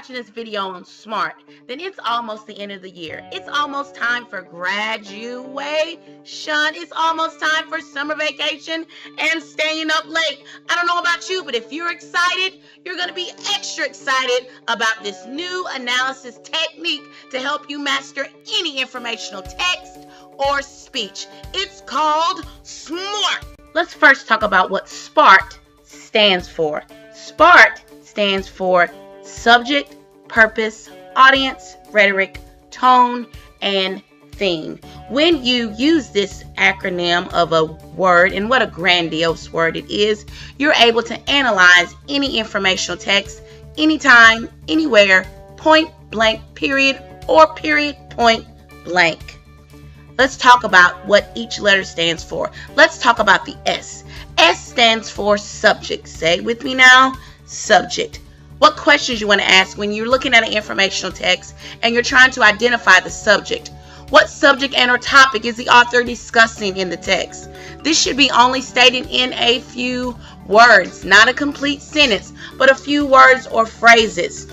watching this video on SMARTT, then it's almost the end of the year. It's almost time for graduation. It's almost time for summer vacation and staying up late. I don't know about you, but if you're excited, you're going to be extra excited about this new analysis technique to help you master any informational text or speech. It's called SMARTT. Let's first talk about what SPARTT stands for. SPARTT stands for subject, purpose, audience, rhetoric, tone, and theme. When you use this acronym of a word, and what a grandiose word it is, you're able to analyze any informational text anytime, anywhere, point blank, period, or period, point blank. Let's talk about what each letter stands for. Let's talk about the S. S stands for subject. Say it with me now. Subject. What questions you want to ask when you're looking at an informational text and you're trying to identify the subject? What subject and or topic is the author discussing in the text? This should be only stated in a few words, not a complete sentence, but a few words or phrases.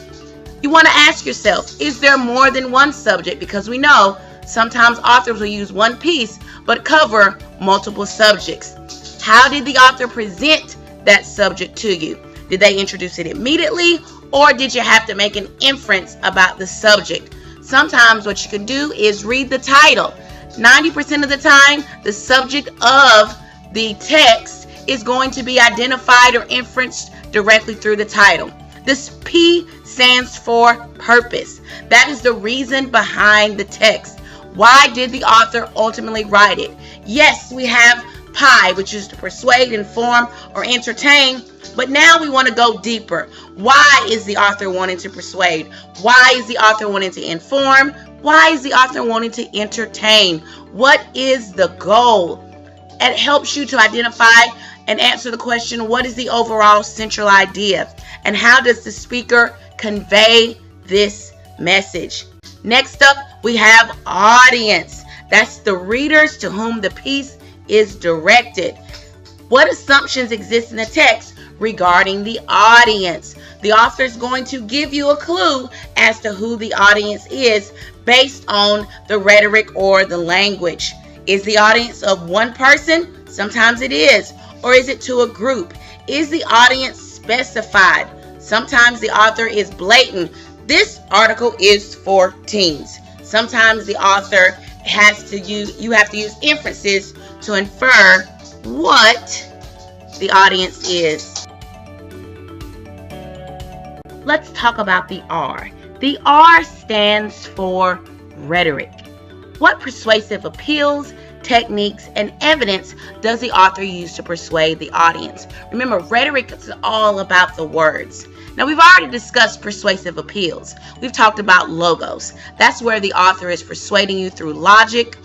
You want to ask yourself, is there more than one subject? Because we know sometimes authors will use one piece but cover multiple subjects. How did the author present that subject to you? Did they introduce it immediately, or did you have to make an inference about the subject? Sometimes what you can do is read the title. 90% of the time, the subject of the text is going to be identified or inferenced directly through the title. This P stands for purpose. That is the reason behind the text. Why did the author ultimately write it? Yes, we have PI, which is to persuade, inform, or entertain. But now we want to go deeper. Why is the author wanting to persuade? Why is the author wanting to inform? Why is the author wanting to entertain? What is the goal? It helps you to identify and answer the question, what is the overall central idea? And how does the speaker convey this message? Next up, we have audience. That's the readers to whom the piece is directed. What assumptions exist in the text regarding the audience? The author is going to give you a clue as to who the audience is based on the rhetoric or the language. Is the audience of one person? Sometimes it is. Or is it to a group? Is the audience specified? Sometimes the author is blatant. This article is for teens. Sometimes the author has to use, you have to use inferences to infer what the audience is. Let's talk about the R. The R stands for rhetoric. What persuasive appeals, techniques, and evidence does the author use to persuade the audience? Remember, rhetoric is all about the words. Now, we've already discussed persuasive appeals. We've talked about logos. That's where the author is persuading you through logic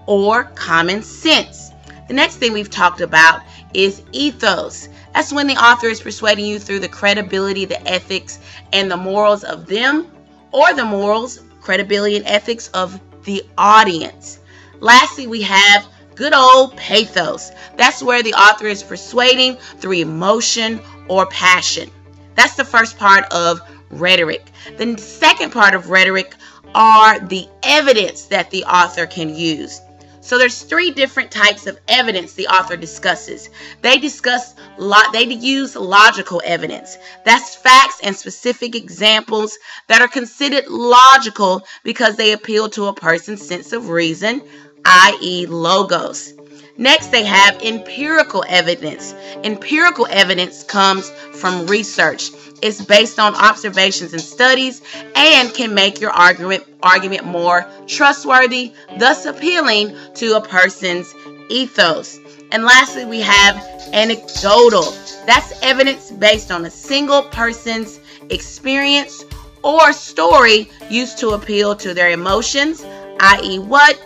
or common sense. The next thing we've talked about is ethos. That's when the author is persuading you through the credibility, the ethics, and the morals of them, or the morals, credibility, and ethics of the audience. Lastly, we have good old pathos. That's where the author is persuading through emotion or passion. That's the first part of rhetoric. The second part of rhetoric are the evidence that the author can use. So there's three different types of evidence the author discusses. They use logical evidence. That's facts and specific examples that are considered logical because they appeal to a person's sense of reason, i.e. logos. Next, they have empirical evidence. Empirical evidence comes from research. It's based on observations and studies and can make your argument more trustworthy, thus appealing to a person's ethos. And lastly, we have anecdotal. That's evidence based on a single person's experience or story used to appeal to their emotions, i.e. what?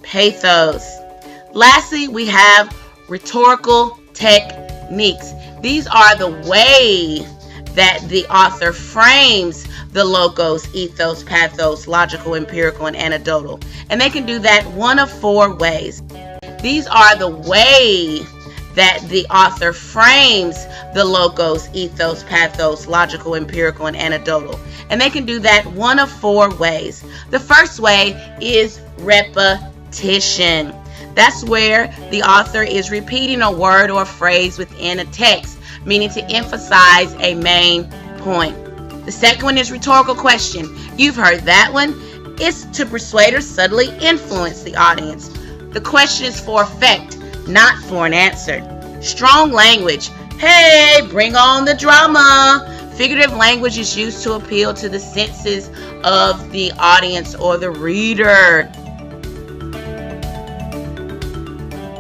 Pathos. Lastly, we have rhetorical techniques. These are the way that the author frames the logos, ethos, pathos, logical, empirical, and anecdotal. And they can do that one of four ways. These are the way that the author frames the logos, ethos, pathos, logical, empirical, and anecdotal. And they can do that one of 4 ways. The first way is repetition. That's where the author is repeating a word or phrase within a text, meaning to emphasize a main point. The second one is rhetorical question. You've heard that one. It's to persuade or subtly influence the audience. The question is for effect, not for an answer. Strong language. Hey, bring on the drama. Figurative language is used to appeal to the senses of the audience or the reader.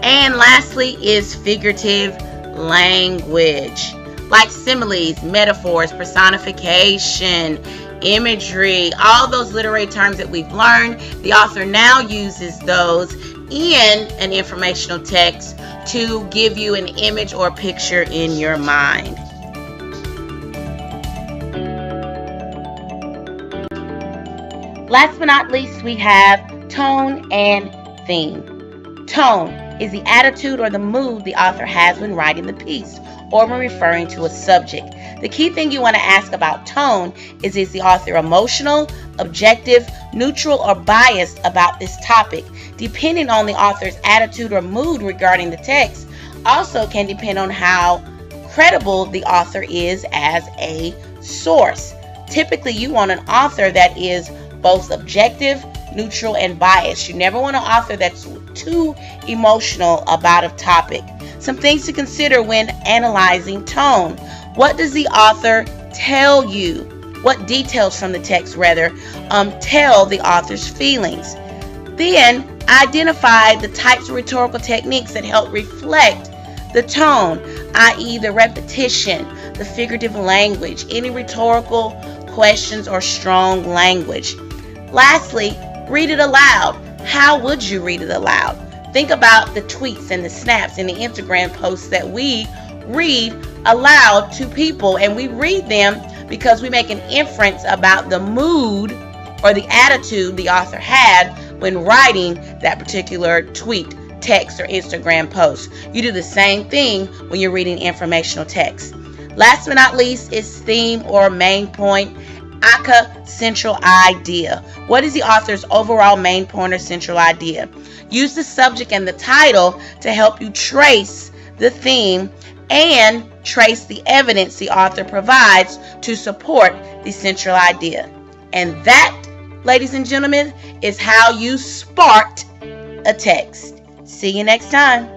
And lastly is figurative language, like similes, metaphors, personification, imagery, all those literary terms that we've learned. The author now uses those in an informational text to give you an image or picture in your mind. Last but not least, we have tone and theme. Tone is the attitude or the mood the author has when writing the piece or when referring to a subject. The key thing you want to ask about tone is the author emotional, objective, neutral, or biased about this topic? Depending on the author's attitude or mood regarding the text, also can depend on how credible the author is as a source. Typically, you want an author that is both objective, neutral, and biased. You never want an author that's too emotional about a topic. Some things to consider when analyzing tone. What does the author tell you? What details from the text, tell the author's feelings? Then identify the types of rhetorical techniques that help reflect the tone, i.e. the repetition, the figurative language, any rhetorical questions or strong language. Lastly, read it aloud. How would you read it aloud? Think about the tweets and the snaps and the Instagram posts that we read aloud to people, and we read them because we make an inference about the mood or the attitude the author had when writing that particular tweet, text, or Instagram post. You do the same thing when you're reading informational text. Last but not least is theme or main point, aka central idea. What is the author's overall main point or central idea? Use the subject and the title to help you trace the theme and trace the evidence the author provides to support the central idea. And that, ladies and gentlemen, is how you SPARTT a text. See you next time.